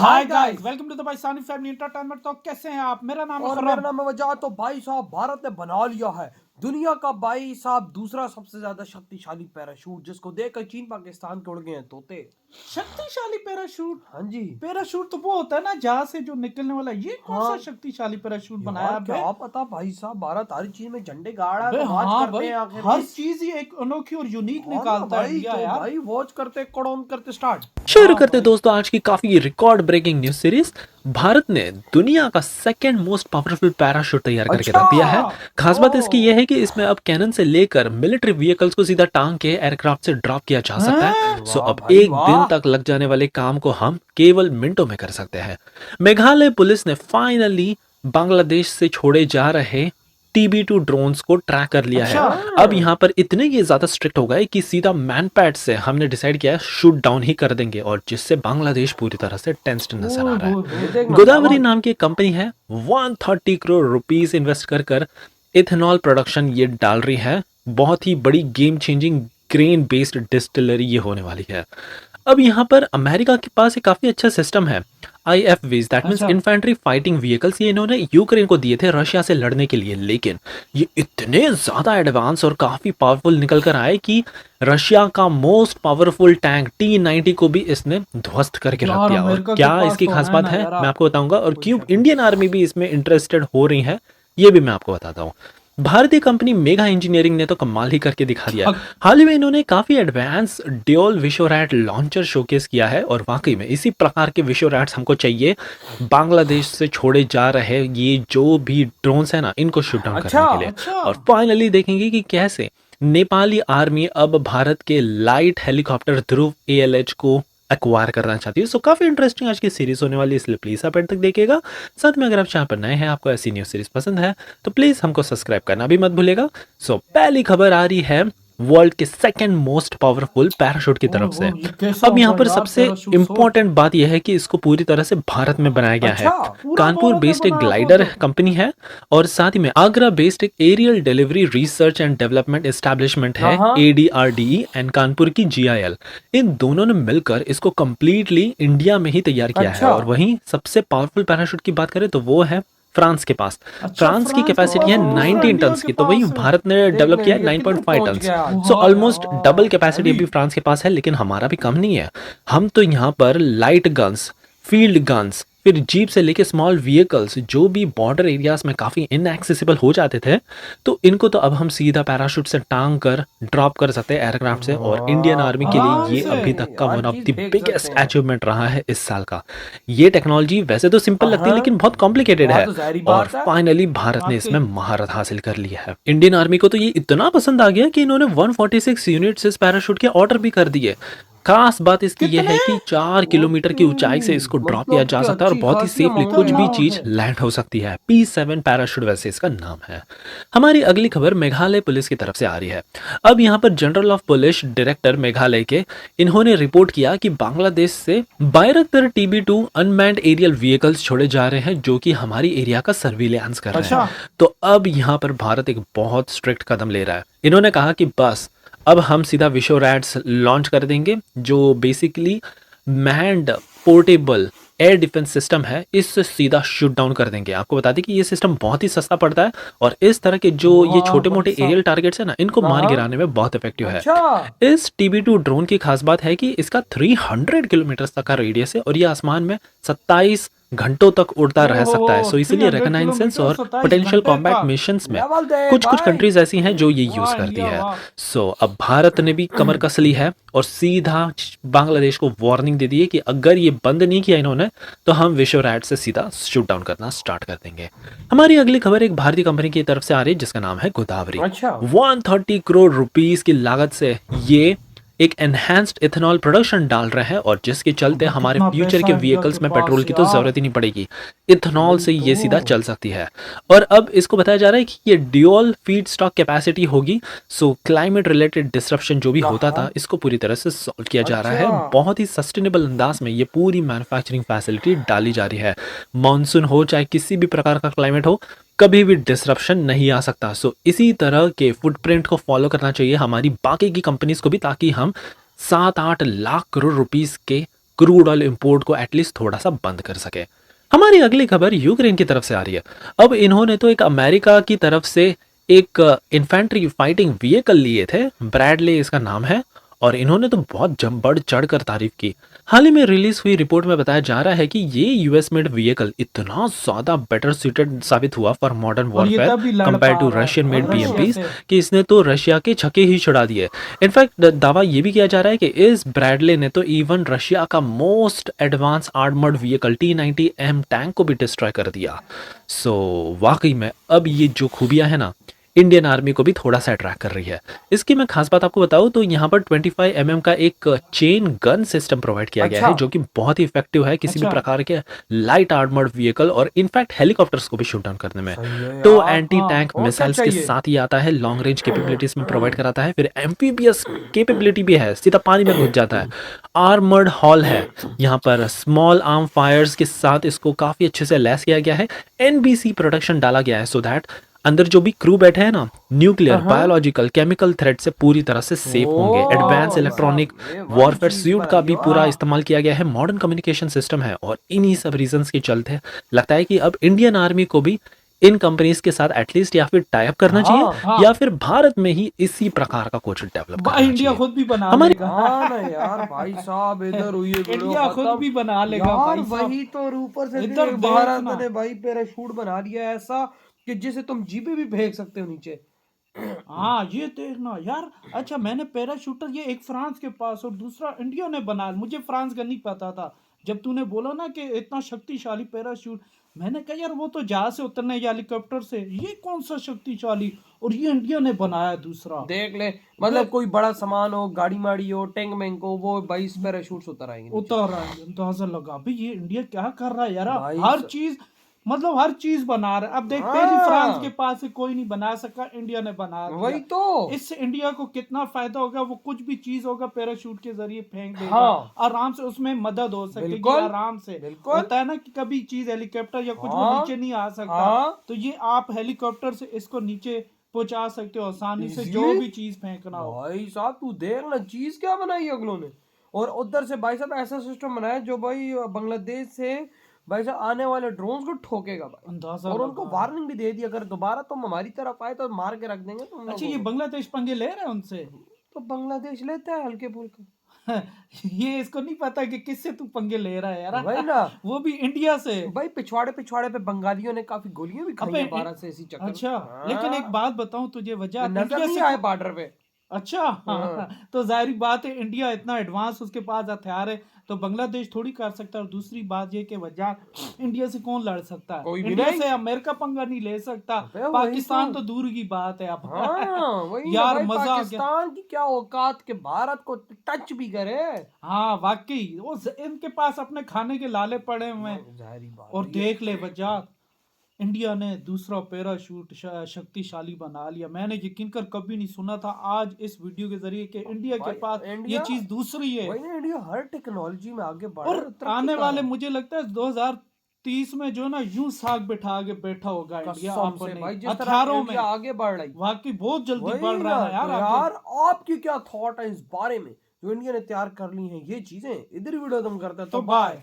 Hi guys, welcome to the Pakistani family entertainment. तो कैसे हैं आप? मेरा नाम है और मेरा खुर्रम। नाम है वजह। तो भाई साहब, भारत ने बना लिया है दुनिया का भाई साहब दूसरा सबसे ज्यादा शक्तिशाली पैराशूट, जिसको देखकर चीन पाकिस्तान के उड़ गए हैं तोते। शक्तिशाली पैराशूट? हाँ जी। पैराशूट तो वो होता है ना जहां से जो निकलने वाला, ये कौन सा हाँ शक्तिशाली पैराशूट बनाया यार, आपने? क्या पता भाई साहब, भारत हर चीज में झंडे गाड़ा है अबे तो वॉच हाँ करते भाई, हैं आखिर हर किस। चीज ही एक अनोखी और यूनिक हाँ ना निकालता है भाई, इंडिया तो यार। भाई वॉच करते कड़ोन करते स्टार्ट। शुरू हाँ करते भाई। दोस्तों आज की काफी record breaking news series. Bharat ने दुनिया का सेकंड मोस्ट पावरफुल पैराशूट तैयार करके अच्छा। रख दिया है। खास बात इसकी ओ यह है कि इसमें अब कैनन से लेकर मिलिट्री व्हीकल्स को सीधा टांग के एयरक्राफ्ट से ड्रॉप किया जा सकता है। हैं? सो वाह अब भाई एक दिन वाह। तक लग जाने वाले काम को हम केवल मिनटों में कर सकते हैं। मेघालय पुलिस ने फाइनली बांग्लादेश से छोड़े जा रहे TB2 ड्रोन्स को ट्रैक कर लिया है। अच्छा। अब यहाँ पर इतने ये ज्यादा स्ट्रिक्ट हो गए कि सीधा मैनपैड से हमने डिसाइड किया है शूट डाउन ही कर देंगे, और जिससे बांग्लादेश पूरी तरह से टेंस्ड नजर आ रहा है। ये देखना गोदावरी नाम की एक कंपनी है, 130 करोड़ रुपीस इन्वेस्ट कर कर इथेनॉल प्रोडक्शन ये डाल रही है। बहुत ही बड़ी game changing grain based distillery ये होने वाली है। अब यहाँ पर अमेरिका के पास एक काफी अच्छा सिस्टम है, IFVs, दैट मीन्स अच्छा। Infantry fighting vehicles. ये इन्होंने यूक्रेन को दिए थे रशिया से लड़ने के लिए, लेकिन ये इतने ज्यादा एडवांस और काफी पावरफुल निकल कर आए कि रशिया का मोस्ट पावरफुल टैंक T90 को भी इसने ध्वस्त करके रख यार दिया। और अमेरिका के क्या पास इसकी तो खास है बात ना है यार। मैं आपको बताऊंगा, और कोई क्यों शक इंडियन आर्मी भी इसमें इंटरेस्टेड हो रही है ये भी मैं आपको बताता हूँ। भारतीय कंपनी मेगा इंजीनियरिंग ने तो कमाल ही करके दिखा दिया है। हाल ही में इन्होंने काफी एडवांस ड्यूल विशोरैट लॉन्चर शोकेस किया है, और वाकई में इसी प्रकार के विशोरैट्स हमको चाहिए बांग्लादेश से छोड़े जा रहे ये जो भी ड्रोन्स है ना, इनको शूट डाउन अच्छा। करने के लिए। अच्छा। और फाइनली देखेंगे कि कैसे नेपाली आर्मी अब भारत के लाइट हेलीकॉप्टर ध्रुव ALH को एक्वायर करना चाहती है। सो काफी इंटरेस्टिंग आज की सीरीज होने वाली है, इसलिए प्लीज आप एंड तक देखिएगा। साथ में अगर आप चैनल पर नए हैं, आपको ऐसी न्यूज सीरीज पसंद है तो प्लीज हमको सब्सक्राइब करना भी मत भूलेगा। सो पहली खबर आ रही है वर्ल्ड के सेकंड मोस्ट पावरफुल पैराशूट की तरफ से। ये कैसा अब यहाँ होगा पर यार सबसे पैराशूट? इंपॉर्टेंट बात यह है कि इसको पूरी तरह से भारत में बनाया गया है। अच्छा। पूरा कानपुर भारत में बेस्ड एक बना है ग्लाइडर तो। कंपनी है, और साथ ही में आगरा बेस्ड एक aerial delivery research and development establishment है, हाँ। ADRDE, एंड कानपुर की GIL। इन दोनों ने मिलकर इसको कंप्लीटली इंडिया में ही तैयार किया है। अच्छा। और वहीं सबसे पावरफुल पैराशूट की बात करें तो वो है फ्रांस के पास। अच्छा, फ्रांस की फ्रांस के कैपेसिटी है पास, दूसरा 19 इंडिया टन्स के की, तो वहीं पास। भारत ने डेवलप देखने किया है ये कितने 9.5 पहुंच टन्स। गया। सो हाँ ऑलमोस्ट यार, डबल कैपेसिटी heavy। अभी फ्रांस के पास है, लेकिन हमारा भी कम नहीं है। हम तो यहाँ पर लाइट गन्स, फील्ड गन्स, फिर जीप से लेके स्मॉल व्हीकल्स जो भी बॉर्डर एरियाज में काफी इनएक्सेसिबल हो जाते थे, तो इनको तो अब हम सीधा पैराशूट से टांग कर ड्रॉप कर सकते हैं एयरक्राफ्ट से। और इंडियन आर्मी के आराम लिए ये से। अभी तक का हर वन ऑफ चीज द देख बिगेस्ट सकते हैं। अचीवमेंट रहा है इस साल का। ये टेक्नोलॉजी वैसे तो सिंपल लगती है, हाँ। लेकिन बहुत कॉम्प्लिकेटेड है, तो जाहिर और बात है। फाइनली भारत ने आपके इसमें महारत हासिल कर ली है। इंडियन आर्मी को तो ये इतना पसंद आ गया कि इन्होंने 146 यूनिट्स इस पैराशूट के ऑर्डर भी कर दिए। खास बात इसकी यह है कि 4 किलोमीटर की ऊंचाई से इसको ड्रॉप किया जा सकता है, और बहुत ही सेफली कुछ भी चीज लैंड हो सकती है। P7 पैराशूट वैसे इसका नाम है। हमारी अगली खबर मेघालय पुलिस की तरफ से आ रही है। अब यहाँ पर general of police director Meghalaya के, इन्होंने रिपोर्ट किया कि बांग्लादेश से बायरक्तर TB2 अनमैन्ड एरियल व्हीकल्स छोड़े जा रहे हैं, जो कि हमारी एरिया का सर्विलांस कर रहे हैं। अच्छा। तो अब यहाँ पर भारत एक बहुत स्ट्रिक्ट कदम ले रहा है। इन्होंने कहा कि बस अब हम सीधा विशोरैट्स लॉन्च कर देंगे, जो basically manned portable air defence system है, इससे सीधा शूट डाउन कर देंगे। आपको बता दें कि ये सिस्टम बहुत ही सस्ता पड़ता है, और इस तरह के जो ये वाह छोटे भाई मोटे साहब। एरियल टारगेट्स है ना, इनको मार हाँ। गिराने में बहुत इफेक्टिव है। अच्छा। इस TB2 ड्रोन की खास बात है कि इसका 300 किलोमीटर तक का रेडियस है, और ये आसमान में 27 घंटों तक उड़ता रह सकता है। सो इसीलिए 300 रिकॉग्नाइजेंस और किलोमीटर, 27 पोटेंशियल घंटे कॉम्बैट का। मिशंस में लेवल दे कुछ कुछ भाई। कंट्रीज ऐसी हैं जो ये यूज वाह करती इंडिया, है। वाह। सो अब भारत ने भी कमर कस ली है, और सीधा बांग्लादेश को वार्निंग दे दी है कि अगर ये बंद नहीं किया इन्होंने, तो हम विशोरैट से सीधा शूट डाउन करना स्टार्ट कर देंगे। हमारी अगली खबर एक भारतीय कंपनी की तरफ से आ रही है, जिसका नाम है गोदावरी। अच्छा। 130 करोड़ रुपीस की लागत से ये एक एनहांस्ड इथेनॉल प्रोडक्शन डाल रहे हैं, और जिसके चलते हमारे कितना फ्यूचर पैसा के है व्हीकल्स इनके में पास पेट्रोल की तो यार। जरूरत ही नहीं पड़ेगी। इथेनॉल से ये तो। सीधा चल सकती है। और अब इसको बताया जा रहा है कि ये ड्यूअल फीड स्टॉक कैपेसिटी होगी। सो क्लाइमेट रिलेटेड डिस्रप्शन जो भी होता था, इसको पूरी तरह से सॉल्व किया जा रहा है। अच्छा। बहुत ही सस्टेनेबल अंदाज में ये पूरी मैन्युफैक्चरिंग फैसिलिटी डाली जा रही है। मानसून हो चाहे किसी भी प्रकार का क्लाइमेट हो, कभी भी डिसरप्शन नहीं आ सकता। सो इसी तरह के फुटप्रिंट को फॉलो करना चाहिए हमारी बाकी की कंपनीज को भी, ताकि हम 7-8 लाख करोड़ रुपीस के क्रूड ऑयल इंपोर्ट को एटलीस्ट थोड़ा सा बंद कर सके। हमारी अगली खबर यूक्रेन की तरफ से आ रही है। अब इन्होंने तो एक अमेरिका की तरफ से एक इन्फेंट्री फाइटिंग व्हीकल लिए थे, ब्रैडले इसका नाम है, और इन्होंने तो बहुत बढ़ चढ़ कर तारीफ की। हाल ही में रिलीज हुई रिपोर्ट में बताया जा रहा है कि ये यूएस मेड व्हीकल इतना ज्यादा बेटर सूटेड साबित हुआ फॉर मॉडर्न और ये वॉरफेयर तब भी लड़ कंपेयर पा टू रहा है रशियन मेड रशिया बीएमपीज से। कि इसने तो रशिया के छक्के ही छुड़ा दिए। इनफैक्ट दावा ये भी किया जा रहा है कि इस ब्रैडले ने तो इवन रशिया का most advance armoured vehicle T-90M tank को भी डिस्ट्रॉय कर दिया। सो वाकई में अब ये जो खूबियां है ना, इंडियन आर्मी को भी थोड़ा सा अट्रैक्ट कर रही है। इसकी मैं खास बात आपको बताऊं तो यहाँ पर 25 mm का एक चेन गन सिस्टम प्रोवाइड किया गया है, अच्छा। जो कि बहुत ही इफेक्टिव है किसी भी अच्छा। प्रकार के लाइट आर्मर्ड व्हीकल और इनफैक्ट हेलीकॉप्टर्स को भी शूट डाउन करने में। सही है तो यार। एंटी टैंक और क्या मिसाइल्स के चाहिए? साथ ही आता है, लॉन्ग रेंज कैपेबिलिटीज में प्रोवाइड कराता है, फिर एम्फीबियस कैपेबिलिटी भी है, सीधा पानी में घुस जाता है। आर्मर्ड हॉल है यहाँ पर, स्मॉल आर्म फायर्स के साथ इसको काफी अच्छे से लैस किया गया है। NBC प्रोडक्शन डाला गया है सो दैट अंदर जो भी क्रू बैठे हैं ना, न्यूक्लियर, बायोलॉजिकल, केमिकल थ्रेट से पूरी तरह से सेफ होंगे। ओह, एडवांस इलेक्ट्रॉनिक ये वाली वॉरफेयर चीज सूट बना का भी दिया। पूरा इस्तेमाल किया गया है। मॉडर्न कम्युनिकेशन सिस्टम है, और इन्हीं सब रीजंस के चलते लगता है कि अब इंडियन आर्मी को भी इन कंपनीज के साथ एटलीस्ट या फिर टाई अप करना हाँ, चाहिए, हाँ। या फिर भारत में ही इसी प्रकार का कोच डेवलप करना इंडिया चाहिए। खुद भी बना हमारे- लेगा। हाँ ना यार, भाई साहब इधर हुई है वीडियो इंडिया खुद खत्म। भी बना लेगा यार भाई साहब। वही तो, और ऊपर से इधर फिर भारत देखना। ने भाई पैराशूट बना दिया ऐसा कि जिसे तुम जीपे भी फेंक सकते हो नीचे। हाँ ये देखना यार। अच्छा मैंने पैराशूटर ये एक फ्रांस के पास और दूसरा इंडिया ने बनाया, मुझे फ्रांस का नहीं पता था। जब तूने बोला ना कि इतना शक्तिशाली पैराशूट, मैंने कहा यार वो तो जहाज से उतरने या हेलीकॉप्टर से, ये कौन सा शक्तिशाली, और ये इंडिया ने बनाया दूसरा। देख ले, मतलब कोई बड़ा सामान हो, गाड़ी माड़ी हो, टैंक मैंक हो, वो 22 पैराशूट उतर आएंगे नीचे। उतर आएंगे, अंदाजा लगा भाई ये इंडिया क्या कर रहा है यार। भाई हर चीज मतलब हर चीज बना रहा है। अब देख पहली हाँ। फ्रांस के पास से कोई नहीं बना सका, इंडिया ने बना दिया। वही तो। इससे इंडिया को कितना फायदा होगा, वो कुछ भी चीज होगा पैराशूट के जरिए फेंक देगा। हाँ। आराम से उसमें मदद हो सकेगी, बिल्कुल, आराम से। बिल्कुल। होता है ना कि कभी चीज हेलीकॉप्टर या कुछ वो हाँ, नीचे नहीं आ सकता, हाँ। तो ये आप हेलीकॉप्टर से इसको नीचे पहुंचा सकते हो आसानी से, जो Easily? भी चीज फेंकना हो। भाई साहब तू देख ना, चीज क्या बनाई है अगलों ने। और उधर से भाई साहब ऐसा सिस्टम बनाया जो भाई बांग्लादेश से भाई साहब आने वाले ड्रोन्स को ठोकेगा भाई, अंदाजा और उनको लगा। वार्निंग भी दे दी, अगर दोबारा तुम हमारी तरफ आए तो मार के रख देंगे तुम अच्छा लोगों ये को। बांग्लादेश पंगे ले रहे हैं उनसे। तो बांग्लादेश लेता है हल्के फुल्के। ये इसको नहीं पता कि किससे तू पंगे ले रहा है यार। वही ना। वो भी इंडिया से। भाई पिछवाड़े पिछवाड़े पे बंगालियों ने काफी गोलियां भी खाई अबे, हैं भारत से इसी चक्कर में। अच्छा हाँ। लेकिन एक बात बताऊं तुझे, वजह नजर इंडिया नहीं से आए बॉर्डर पे। अच्छा हाँ, तो जाहिर बात है इंडिया इतना एडवांस, उसके पास हथियार है, तो बांग्लादेश थोड़ी कर सकता है। और दूसरी बात ये कि वजह इंडिया से कौन लड़ सकता है, कोई भी इंडिया नहीं। से अमेरिका पंगा नहीं ले सकता। अबे वही पाकिस्तान तो। तो दूर की बात है अब। हाँ वही यार यार, मजा आ गया। पाकिस्तान की क्या औकात के भारत को टच भी करे। हाँ वाकई वो इनके पास अपने खाने के लाले पड़े हुए हैं। जाहिर बात और है। देख ले वजह, इंडिया ने दूसरा पैराशूट शक्तिशाली बना लिया। मैंने यकीन कर कभी नहीं सुना था, आज इस वीडियो के जरिए कि इंडिया के भाई, पास ये इंडिया- चीज दूसरी है। वही ना, इंडिया हर टेक्नोलॉजी में आगे बढ़ रहा है, और तरक्की आने कर वाले रहा है। मुझे लगता है 2030 में जो ना यूं साग बिठा के बैठा होगा इंडिया कसम से अपने भाई, जिस तरह हथियारों में। इंडिया आगे बढ़ रही, वाकई बहुत जल्दी वही बढ़ रहा है ना, यार तो आगे। यार आपकी क्या थॉट है इस बारे में, जो इंडिया ने तैयार कर ली है ये चीजें। इधर वीडियो तुम करते हैं तो बाय।